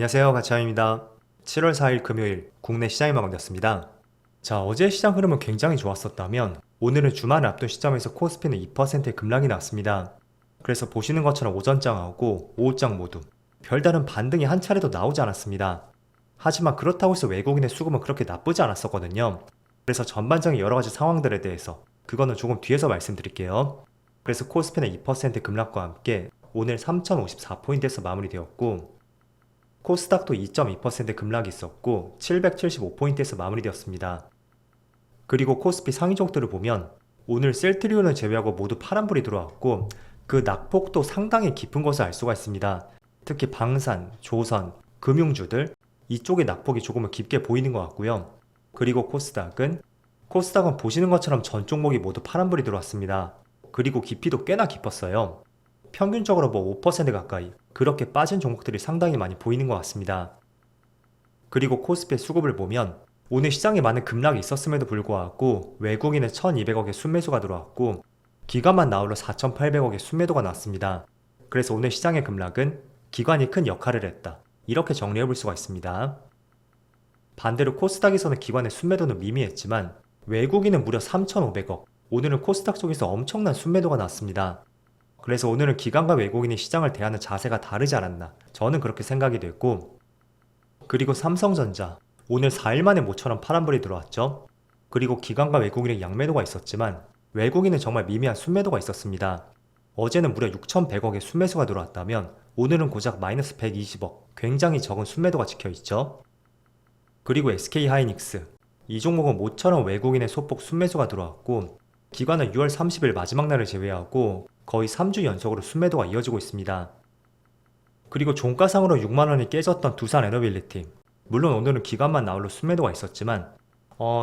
안녕하세요, 가차입니다. 7월 4일 금요일 국내 시장이 마감되었습니다. 자, 어제 시장 흐름은 굉장히 좋았었다면 오늘은 주말을 앞둔 시점에서 코스피는 2%의 급락이 났습니다. 그래서 보시는 것처럼 오전장하고 오후장 모두 별다른 반등이 한 차례도 나오지 않았습니다. 하지만 그렇다고 해서 외국인의 수급은 그렇게 나쁘지 않았었거든요. 그래서 전반적인 여러가지 상황들에 대해서 그거는 조금 뒤에서 말씀드릴게요. 그래서 코스피는 2% 급락과 함께 오늘 3054포인트에서 마무리되었고, 코스닥도 2.2% 급락이 있었고 775포인트에서 마무리되었습니다. 그리고 코스피 상위 종목들을 보면 오늘 셀트리온을 제외하고 모두 파란불이 들어왔고, 그 낙폭도 상당히 깊은 것을 알 수가 있습니다. 특히 방산, 조선, 금융주들 이쪽의 낙폭이 조금은 깊게 보이는 것 같고요. 그리고 코스닥은 보시는 것처럼 전 종목이 모두 파란불이 들어왔습니다. 그리고 깊이도 꽤나 깊었어요. 평균적으로 5% 가까이 그렇게 빠진 종목들이 상당히 많이 보이는 것 같습니다. 그리고 코스피의 수급을 보면 오늘 시장에 많은 급락이 있었음에도 불구하고 외국인의 1200억의 순매수가 들어왔고, 기관만 나홀로 4800억의 순매도가 났습니다. 그래서 오늘 시장의 급락은 기관이 큰 역할을 했다, 이렇게 정리해 볼 수가 있습니다. 반대로 코스닥에서는 기관의 순매도는 미미했지만 외국인은 무려 3500억, 오늘은 코스닥 쪽에서 엄청난 순매도가 났습니다. 그래서 오늘은 기관과 외국인이 시장을 대하는 자세가 다르지 않았나, 저는 그렇게 생각이 됐고, 그리고 삼성전자 오늘 4일 만에 모처럼 파란불이 들어왔죠. 그리고 기관과 외국인의 양매도가 있었지만 외국인은 정말 미미한 순매도가 있었습니다. 어제는 무려 6100억의 순매수가 들어왔다면 오늘은 고작 마이너스 120억, 굉장히 적은 순매도가 찍혀있죠. 그리고 SK하이닉스 이 종목은 모처럼 외국인의 소폭 순매수가 들어왔고, 기관은 6월 30일 마지막 날을 제외하고 거의 3주 연속으로 순매도가 이어지고 있습니다. 그리고 종가상으로 6만원이 깨졌던 두산에너빌리티, 물론 오늘은 기관만 나홀로 순매도가 있었지만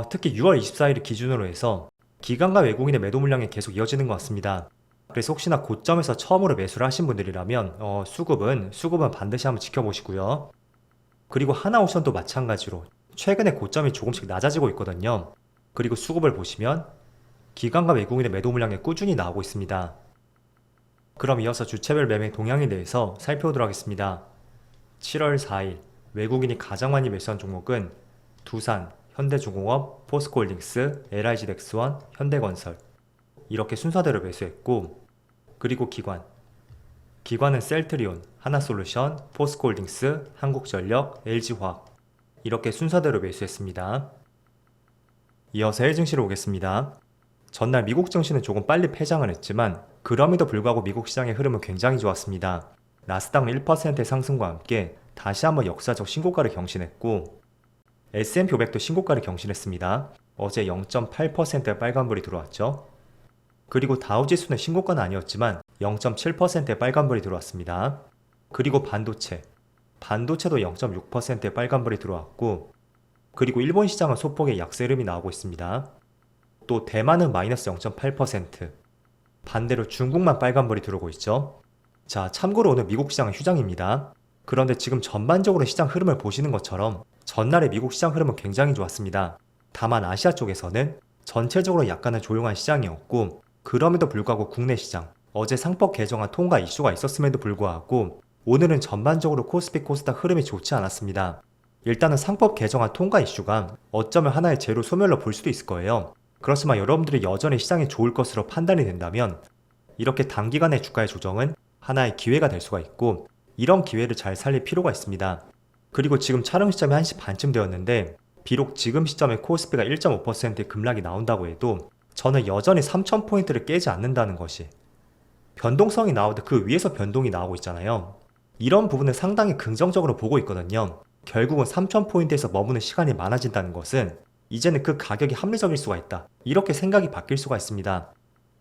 특히 6월 24일을 기준으로 해서 기관과 외국인의 매도 물량이 계속 이어지는 것 같습니다. 그래서 혹시나 고점에서 처음으로 매수를 하신 분들이라면 수급은 반드시 한번 지켜보시고요. 그리고 하나오션도 마찬가지로 최근에 고점이 조금씩 낮아지고 있거든요. 그리고 수급을 보시면 기관과 외국인의 매도 물량이 꾸준히 나오고 있습니다. 그럼 이어서 주체별 매매 동향에 대해서 살펴보도록 하겠습니다. 7월 4일 외국인이 가장 많이 매수한 종목은 두산, 현대중공업, 포스코홀딩스, LIG넥스원, 현대건설 이렇게 순서대로 매수했고, 그리고 기관은 셀트리온, 하나솔루션, 포스코홀딩스, 한국전력, LG화학 이렇게 순서대로 매수했습니다. 이어서 해외 증시로 오겠습니다. 전날 미국 증시는 조금 빨리 폐장을 했지만 그럼에도 불구하고 미국 시장의 흐름은 굉장히 좋았습니다. 나스닥은 1%의 상승과 함께 다시 한번 역사적 신고가를 경신했고, S&P 500도 신고가를 경신했습니다. 어제 0.8%의 빨간불이 들어왔죠. 그리고 다우지수는 신고가는 아니었지만 0.7%의 빨간불이 들어왔습니다. 그리고 반도체도 0.6%의 빨간불이 들어왔고, 그리고 일본 시장은 소폭의 약세 흐름이 나오고 있습니다. 또 대만은 마이너스 0.8%, 반대로 중국만 빨간불이 들어오고 있죠. 자, 참고로 오늘 미국 시장은 휴장입니다. 그런데 지금 전반적으로 시장 흐름을 보시는 것처럼 전날의 미국 시장 흐름은 굉장히 좋았습니다. 다만 아시아 쪽에서는 전체적으로 약간은 조용한 시장이었고, 그럼에도 불구하고 국내 시장 어제 상법 개정안 통과 이슈가 있었음에도 불구하고 오늘은 전반적으로 코스피 코스닥 흐름이 좋지 않았습니다. 일단은 상법 개정안 통과 이슈가 어쩌면 하나의 재료 소멸로 볼 수도 있을 거예요. 그렇지만 여러분들이 여전히 시장이 좋을 것으로 판단이 된다면 이렇게 단기간의 주가의 조정은 하나의 기회가 될 수가 있고, 이런 기회를 잘 살릴 필요가 있습니다. 그리고 지금 촬영 시점이 1시 반쯤 되었는데 비록 지금 시점에 코스피가 1.5%의 급락이 나온다고 해도 저는 여전히 3000포인트를 깨지 않는다는 것이, 변동성이 나오듯 그 위에서 변동이 나오고 있잖아요. 이런 부분을 상당히 긍정적으로 보고 있거든요. 결국은 3000포인트에서 머무는 시간이 많아진다는 것은 이제는 그 가격이 합리적일 수가 있다, 이렇게 생각이 바뀔 수가 있습니다.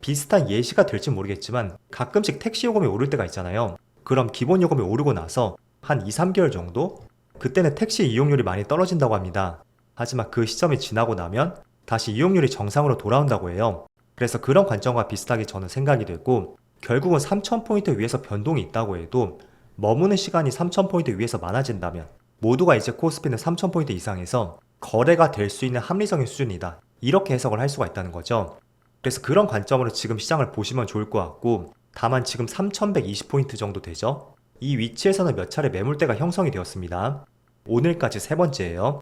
비슷한 예시가 될지 모르겠지만 가끔씩 택시 요금이 오를 때가 있잖아요. 그럼 기본 요금이 오르고 나서 한 2-3개월 정도? 그때는 택시 이용률이 많이 떨어진다고 합니다. 하지만 그 시점이 지나고 나면 다시 이용률이 정상으로 돌아온다고 해요. 그래서 그런 관점과 비슷하게 저는 생각이 되고, 결국은 3000포인트 위에서 변동이 있다고 해도 머무는 시간이 3000포인트 위에서 많아진다면 모두가 이제 코스피는 3000포인트 이상에서 거래가 될 수 있는 합리적인 수준이다, 이렇게 해석을 할 수가 있다는 거죠. 그래서 그런 관점으로 지금 시장을 보시면 좋을 것 같고, 다만 지금 3120포인트 정도 되죠. 이 위치에서는 몇 차례 매물대가 형성이 되었습니다. 오늘까지 세 번째예요.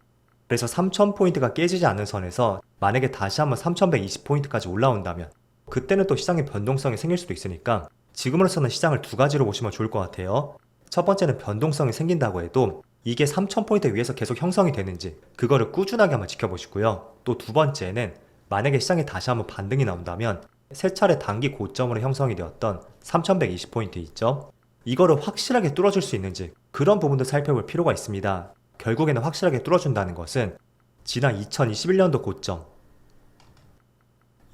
그래서 3000포인트가 깨지지 않는 선에서 만약에 다시 한번 3120포인트까지 올라온다면 그때는 또 시장의 변동성이 생길 수도 있으니까 지금으로서는 시장을 두 가지로 보시면 좋을 것 같아요. 첫 번째는 변동성이 생긴다고 해도 이게 3000포인트 위에서 계속 형성이 되는지 그거를 꾸준하게 한번 지켜보시고요. 또 두 번째는 만약에 시장에 다시 한번 반등이 나온다면 세 차례 단기 고점으로 형성이 되었던 3120포인트 있죠? 이거를 확실하게 뚫어줄 수 있는지 그런 부분도 살펴볼 필요가 있습니다. 결국에는 확실하게 뚫어준다는 것은 지난 2021년도 고점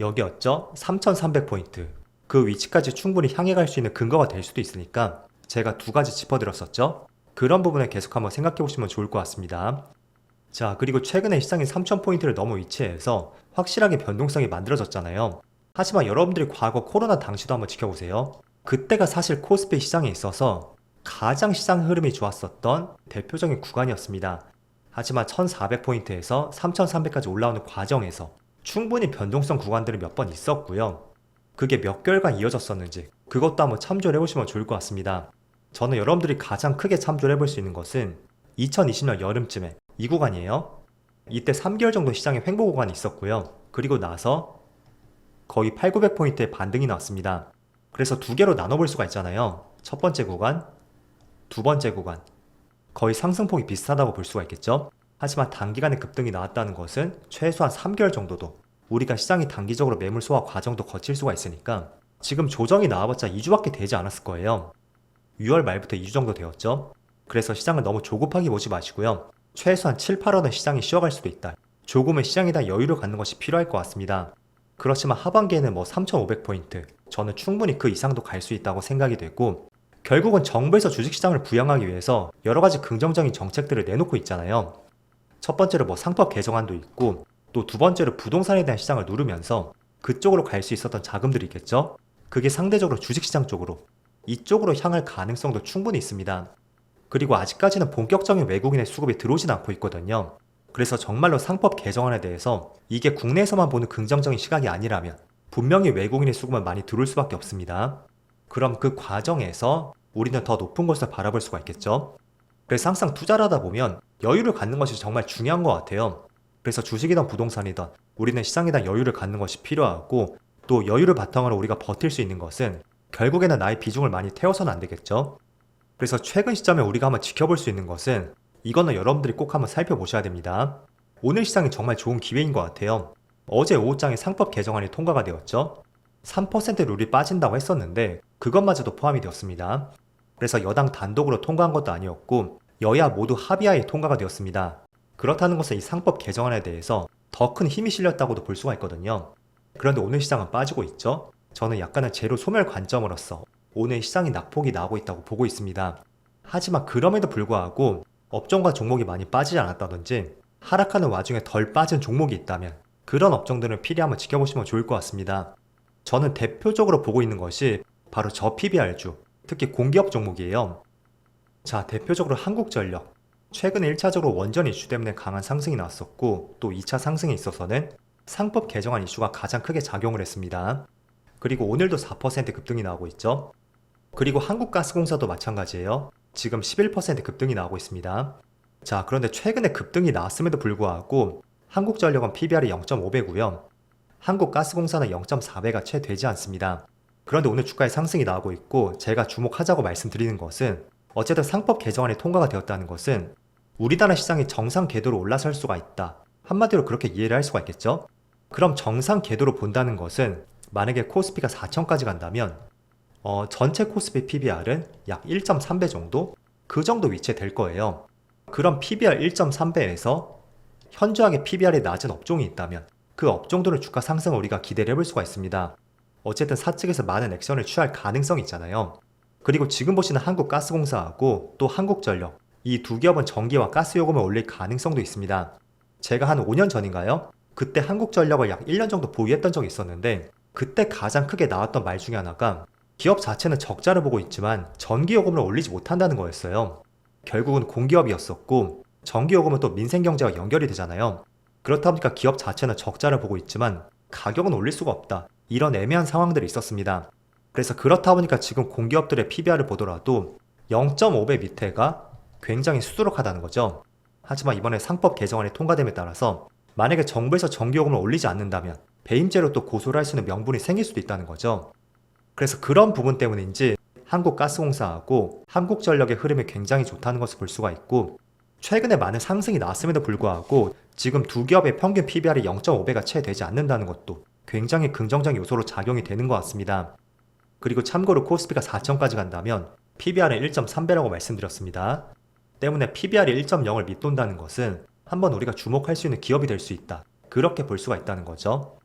여기였죠? 3300포인트 그 위치까지 충분히 향해 갈 수 있는 근거가 될 수도 있으니까 제가 두 가지 짚어드렸었죠? 그런 부분을 계속 한번 생각해 보시면 좋을 것 같습니다. 자, 그리고 최근에 시장이 3000포인트를 넘어 위치해서 확실하게 변동성이 만들어졌잖아요. 하지만 여러분들이 과거 코로나 당시도 한번 지켜보세요. 그때가 사실 코스피 시장에 있어서 가장 시장 흐름이 좋았었던 대표적인 구간이었습니다. 하지만 1400포인트에서 3300까지 올라오는 과정에서 충분히 변동성 구간들이 몇 번 있었고요. 그게 몇 개월간 이어졌었는지 그것도 한번 참조를 해보시면 좋을 것 같습니다. 저는 여러분들이 가장 크게 참조를 해볼 수 있는 것은 2020년 여름쯤에 이 구간이에요. 이때 3개월 정도 시장에 횡보 구간이 있었고요. 그리고 나서 거의 8,900포인트의 반등이 나왔습니다. 그래서 두 개로 나눠볼 수가 있잖아요. 첫 번째 구간, 두 번째 구간. 거의 상승폭이 비슷하다고 볼 수가 있겠죠. 하지만 단기간에 급등이 나왔다는 것은 최소한 3개월 정도도 우리가 시장이 단기적으로 매물 소화 과정도 거칠 수가 있으니까 지금 조정이 나와봤자 2주밖에 되지 않았을 거예요. 6월 말부터 2주 정도 되었죠. 그래서 시장을 너무 조급하게 보지 마시고요. 최소한 7, 8월은 시장이 쉬어갈 수도 있다. 조금은 시장에 대한 여유를 갖는 것이 필요할 것 같습니다. 그렇지만 하반기에는 3,500포인트 저는 충분히 그 이상도 갈 수 있다고 생각이 되고 결국은 정부에서 주식시장을 부양하기 위해서 여러가지 긍정적인 정책들을 내놓고 있잖아요. 첫 번째로 상법 개정안도 있고 또 두 번째로 부동산에 대한 시장을 누르면서 그쪽으로 갈 수 있었던 자금들이 있겠죠. 그게 상대적으로 주식시장 쪽으로 이쪽으로 향할 가능성도 충분히 있습니다. 그리고 아직까지는 본격적인 외국인의 수급이 들어오진 않고 있거든요. 그래서 정말로 상법 개정안에 대해서 이게 국내에서만 보는 긍정적인 시각이 아니라면 분명히 외국인의 수급은 많이 들어올 수밖에 없습니다. 그럼 그 과정에서 우리는 더 높은 곳을 바라볼 수가 있겠죠. 그래서 항상 투자를 하다 보면 여유를 갖는 것이 정말 중요한 것 같아요. 그래서 주식이든 부동산이든 우리는 시장에 대한 여유를 갖는 것이 필요하고 또 여유를 바탕으로 우리가 버틸 수 있는 것은 결국에는 나의 비중을 많이 태워서는 안 되겠죠. 그래서 최근 시점에 우리가 한번 지켜볼 수 있는 것은 이거는 여러분들이 꼭 한번 살펴보셔야 됩니다. 오늘 시장이 정말 좋은 기회인 것 같아요. 어제 오후장에 상법 개정안이 통과가 되었죠. 3% 룰이 빠진다고 했었는데 그것마저도 포함이 되었습니다. 그래서 여당 단독으로 통과한 것도 아니었고 여야 모두 합의하에 통과가 되었습니다. 그렇다는 것은 이 상법 개정안에 대해서 더 큰 힘이 실렸다고도 볼 수가 있거든요. 그런데 오늘 시장은 빠지고 있죠. 저는 약간은 재료 소멸 관점으로서 오늘 시장이 낙폭이 나오고 있다고 보고 있습니다. 하지만 그럼에도 불구하고 업종과 종목이 많이 빠지지 않았다든지 하락하는 와중에 덜 빠진 종목이 있다면 그런 업종들은 필히 한번 지켜보시면 좋을 것 같습니다. 저는 대표적으로 보고 있는 것이 바로 저 PBR주, 특히 공기업 종목이에요. 자, 대표적으로 한국전력. 최근에 1차적으로 원전 이슈 때문에 강한 상승이 나왔었고 또 2차 상승에 있어서는 상법 개정안 이슈가 가장 크게 작용을 했습니다. 그리고 오늘도 4% 급등이 나오고 있죠. 그리고 한국가스공사도 마찬가지예요. 지금 11% 급등이 나오고 있습니다. 자, 그런데 최근에 급등이 나왔음에도 불구하고 한국전력은 PBR이 0.5배고요. 한국가스공사는 0.4배가 채 되지 않습니다. 그런데 오늘 주가에 상승이 나오고 있고 제가 주목하자고 말씀드리는 것은 어쨌든 상법 개정안이 통과가 되었다는 것은 우리나라 시장이 정상 궤도로 올라설 수가 있다. 한마디로 그렇게 이해를 할 수가 있겠죠? 그럼 정상 궤도로 본다는 것은 만약에 코스피가 4천까지 간다면 전체 코스피 PBR은 약 1.3배 정도? 그 정도 위치에 될 거예요. 그럼 PBR 1.3배에서 현저하게 PBR이 낮은 업종이 있다면 그 업종들의 주가 상승을 우리가 기대를 해볼 수가 있습니다. 어쨌든 사측에서 많은 액션을 취할 가능성이 있잖아요. 그리고 지금 보시는 한국가스공사하고 또 한국전력 이 두 기업은 전기와 가스 요금을 올릴 가능성도 있습니다. 제가 한 5년 전인가요? 그때 한국전력을 약 1년 정도 보유했던 적이 있었는데 그때 가장 크게 나왔던 말 중에 하나가 기업 자체는 적자를 보고 있지만 전기요금을 올리지 못한다는 거였어요. 결국은 공기업이었었고 전기요금은 또 민생경제와 연결이 되잖아요. 그렇다 보니까 기업 자체는 적자를 보고 있지만 가격은 올릴 수가 없다. 이런 애매한 상황들이 있었습니다. 그래서 그렇다 보니까 지금 공기업들의 PBR을 보더라도 0.5배 밑에가 굉장히 수두룩하다는 거죠. 하지만 이번에 상법 개정안이 통과됨에 따라서 만약에 정부에서 전기요금을 올리지 않는다면 배임죄로 또 고소를 할 수 있는 명분이 생길 수도 있다는 거죠. 그래서 그런 부분 때문인지 한국가스공사하고 한국전력의 흐름이 굉장히 좋다는 것을 볼 수가 있고, 최근에 많은 상승이 나왔음에도 불구하고 지금 두 기업의 평균 PBR이 0.5배가 채 되지 않는다는 것도 굉장히 긍정적인 요소로 작용이 되는 것 같습니다. 그리고 참고로 코스피가 4천까지 간다면 PBR은 1.3배라고 말씀드렸습니다. 때문에 PBR이 1.0을 밑돈다는 것은 한번 우리가 주목할 수 있는 기업이 될 수 있다, 그렇게 볼 수가 있다는 거죠.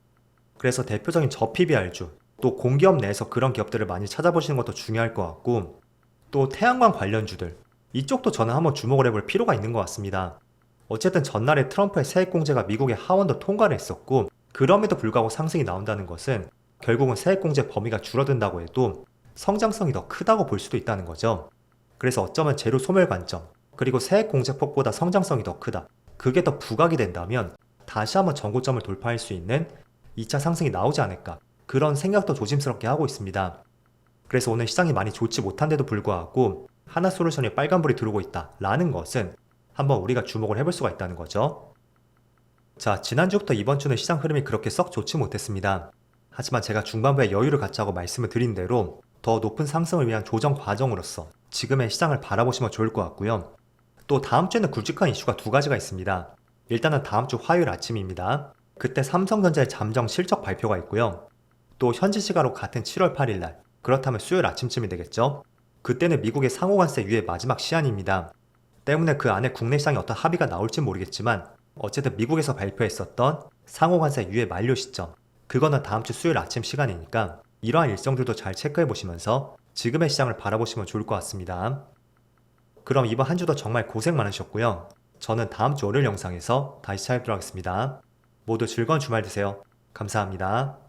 그래서 대표적인 저PBR주, 또 공기업 내에서 그런 기업들을 많이 찾아보시는 것도 중요할 것 같고, 또 태양광 관련주들, 이쪽도 저는 한번 주목을 해볼 필요가 있는 것 같습니다. 어쨌든 전날에 트럼프의 세액공제가 미국의 하원도 통과를 했었고, 그럼에도 불구하고 상승이 나온다는 것은 결국은 세액공제 범위가 줄어든다고 해도 성장성이 더 크다고 볼 수도 있다는 거죠. 그래서 어쩌면 재료 소멸 관점, 그리고 세액공제폭보다 성장성이 더 크다, 그게 더 부각이 된다면 다시 한번 전고점을 돌파할 수 있는 2차 상승이 나오지 않을까, 그런 생각도 조심스럽게 하고 있습니다. 그래서 오늘 시장이 많이 좋지 못한데도 불구하고 하나솔루션이 빨간불이 들어오고 있다 라는 것은 한번 우리가 주목을 해볼 수가 있다는 거죠. 자, 지난주부터 이번 주는 시장 흐름이 그렇게 썩 좋지 못했습니다. 하지만 제가 중반부에 여유를 갖자고 말씀을 드린 대로 더 높은 상승을 위한 조정 과정으로서 지금의 시장을 바라보시면 좋을 것 같고요. 또 다음 주에는 굵직한 이슈가 두 가지가 있습니다. 일단은 다음 주 화요일 아침입니다. 그때 삼성전자의 잠정 실적 발표가 있고요. 또 현지 시간으로 같은 7월 8일 날, 그렇다면 수요일 아침쯤이 되겠죠. 그때는 미국의 상호관세 유예 마지막 시한입니다. 때문에 그 안에 국내 시장에 어떤 합의가 나올진 모르겠지만 어쨌든 미국에서 발표했었던 상호관세 유예 만료 시점, 그거는 다음 주 수요일 아침 시간이니까 이러한 일정들도 잘 체크해 보시면서 지금의 시장을 바라보시면 좋을 것 같습니다. 그럼 이번 한 주도 정말 고생 많으셨고요. 저는 다음 주 월요일 영상에서 다시 찾아뵙도록 하겠습니다. 모두 즐거운 주말 되세요. 감사합니다.